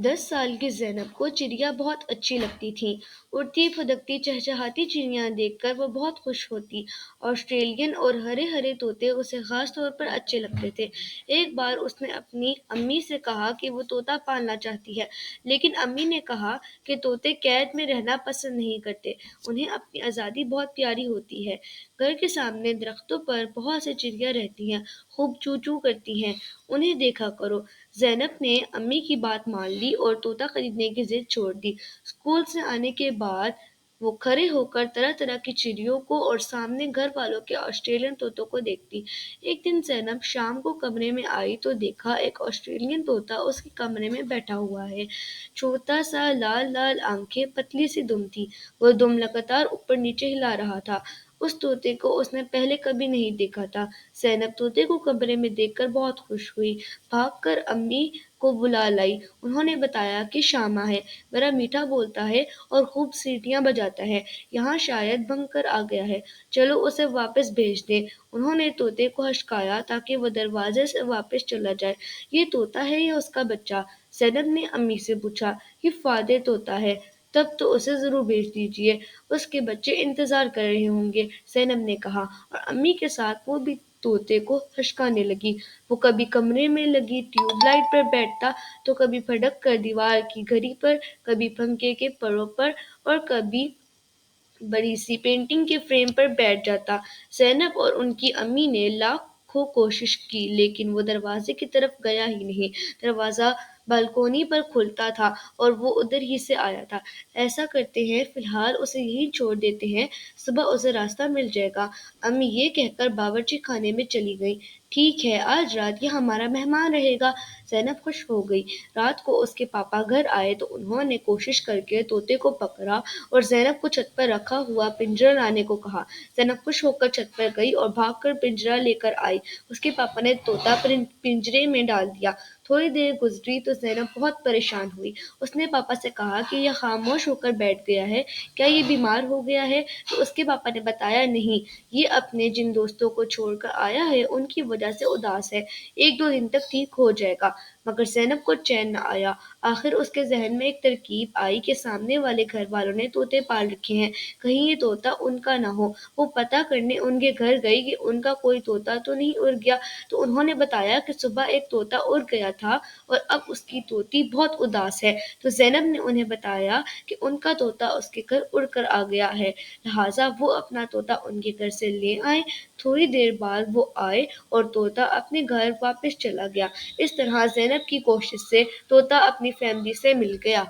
10 سال کی زینب کو چڑیا بہت اچھی لگتی تھیں۔ اڑتی پھدکتی چہچہاتی چڑیاں دیکھ کر وہ بہت خوش ہوتی۔ آسٹریلین اور ہرے ہرے طوطے اسے خاص طور پر اچھے لگتے تھے۔ ایک بار اس نے اپنی امی سے کہا کہ وہ طوطا پالنا چاہتی ہے، لیکن امی نے کہا کہ طوطے قید میں رہنا پسند نہیں کرتے، انہیں اپنی آزادی بہت پیاری ہوتی ہے۔ گھر کے سامنے درختوں پر بہت سے چڑیاں رہتی ہیں، خوب چوں چوں کرتی ہیں، انہیں دیکھا کرو۔ زینب نے امی کی بات مان لی اور طوطا خریدنے کی ضد چھوڑ دی۔ اسکول سے آنے کے بعد وہ کھڑے ہو کر طرح طرح کی چڑیوں کو اور سامنے گھر والوں کے آسٹریلین طوطوں کو دیکھتی۔ ایک دن زینب شام کو کمرے میں آئی تو دیکھا ایک آسٹریلین طوطا اس کے کمرے میں بیٹھا ہوا ہے۔ چھوٹا سا، لال لال آنکھیں، پتلی سی دم تھی۔ وہ دم لگاتار اوپر نیچے ہلا رہا تھا۔ اس طوطے کو اس نے پہلے کبھی نہیں دیکھا تھا۔ زینب طوطے کو کمرے میں دیکھ کر بہت خوش ہوئی۔ بھاگ کر امی کو بلا لائی۔ انہوں نے بتایا کہ شامہ ہے، بڑا میٹھا بولتا ہے اور خوب سیٹیاں بجاتا ہے، یہاں شاید بھنگ کر آ گیا ہے، چلو اسے واپس بھیج دیں۔ انہوں نے طوطے کو ہچکایا تاکہ وہ دروازے سے واپس چلا جائے۔ یہ طوطا ہے یا اس کا بچہ؟ زینب نے امی سے پوچھا۔ یہ فادر طوطا ہے۔ تب تو اسے ضرور بھیج دیجیے، اس کے بچے انتظار کر رہے ہوں گے، زینب نے کہا، اور امی کے ساتھ وہ بھی طوطے کو ہچکانے لگی۔ وہ کبھی کمرے میں لگی ٹیوب لائٹ پر بیٹھتا تو کبھی پھٹک کر دیوار کی گھڑی پر، کبھی پنکھے کے پروں پر اور کبھی بڑی سی پینٹنگ کے فریم پر بیٹھ جاتا۔ زینب اور ان کی امی نے لاکھوں کوشش کی لیکن وہ دروازے کی طرف گیا ہی نہیں۔ دروازہ بالکونی پر کھلتا تھا اور وہ ادھر ہی سے آیا تھا۔ ایسا کرتے ہیں، فی الحال اسے یہیں چھوڑ دیتے ہیں، صبح اسے راستہ مل جائے گا۔ امی یہ کہہ کر باورچی خانے میں چلی گئیں۔ ٹھیک ہے، آج رات یہ ہمارا مہمان رہے گا۔ زینب خوش ہو گئی۔ رات کو اس کے پاپا گھر آئے تو انہوں نے کوشش کر کے طوطے کو پکڑا اور زینب کو چھت پر رکھا ہوا پنجرہ لانے کو کہا۔ زینب خوش ہو کر چھت پر گئی اور بھاگ کر پنجرہ لے کر آئی۔ اس کے پاپا نے طوطا پنجرے میں ڈال دیا۔ تھوڑی دیر گزری تو زینب بہت پریشان ہوئی۔ اس نے پاپا سے کہا کہ یہ خاموش ہو کر بیٹھ گیا ہے، کیا یہ بیمار ہو گیا ہے؟ تو اس کے پاپا نے بتایا، نہیں، یہ اپنے جن دوستوں کو چھوڑ کر آیا ہے ان کی وجہ سے اداس ہے، 1-2 دن تک ٹھیک ہو جائے گا۔ مگر زینب کو چین نہ آیا۔ آخر اس کے ذہن میں ایک ترکیب آئی کہ سامنے والے گھر والوں نے طوطے پال رکھے ہیں، کہیں یہ طوطا ان کا نہ ہو۔ وہ پتہ کرنے ان کے گھر گئی کہ ان کا کوئی طوطا تو نہیں اڑ گیا، تو انہوں نے بتایا کہ صبح ایک طوطا اڑ گیا تھا اور اب اس کی طوطی بہت اداس ہے۔ تو زینب نے انہیں بتایا کہ ان کا طوطا اس کے گھر اڑ کر آ گیا ہے، لہٰذا وہ اپنا طوطا ان کے گھر سے لے آئیں۔ تھوڑی دیر بعد وہ آئے اور طوطا اپنے گھر واپس چلا گیا۔ اس طرح زینب کی کوشش سے طوطا اپنی فیملی سے مل گیا۔